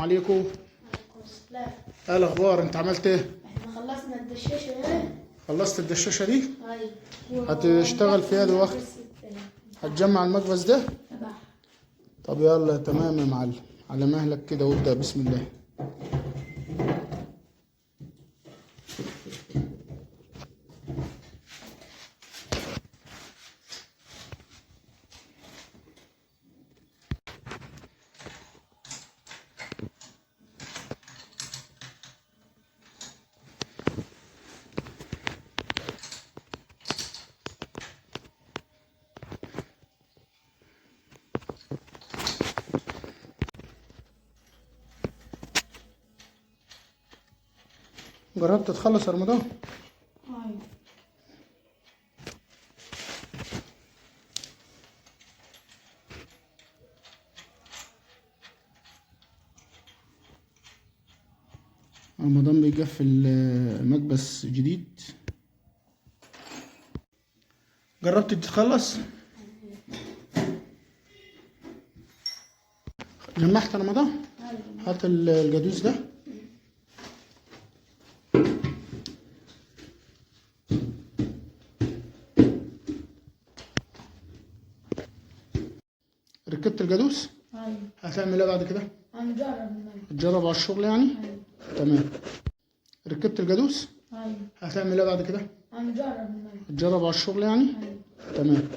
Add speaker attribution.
Speaker 1: عليكم.
Speaker 2: عليكم السلام.
Speaker 1: ايه الاخبار؟ انت عملت ايه؟
Speaker 2: احنا خلصنا الدشاشة ايه؟
Speaker 1: خلصت الدشاشه دي؟
Speaker 2: ايوه.
Speaker 1: هتشتغل فيها دلوقتي؟ هتجمع المكبس ده؟
Speaker 2: تبعها.
Speaker 1: طب يلا تمام يا معلم، على مهلك كده وابدأ بسم الله. جربت تخلص يا رمضان؟
Speaker 2: ايوه.
Speaker 1: رمضان بيقفل مكبس جديد. جربت تخلص؟ جمعت رمضان؟
Speaker 2: ايوه.
Speaker 1: هات الجدوس ده. ركبت الجدوس؟
Speaker 2: ايوه.
Speaker 1: هتعمل ايه بعد كده؟
Speaker 2: هنجرب.
Speaker 1: هتجرب على الشغل يعني؟
Speaker 2: ايوه.
Speaker 1: تمام. ركبت الجدوس؟
Speaker 2: ايوه.
Speaker 1: هتعمل ايه بعد كده؟
Speaker 2: هنجرب.
Speaker 1: هتجرب على الشغل يعني؟
Speaker 2: ايوه.
Speaker 1: تمام.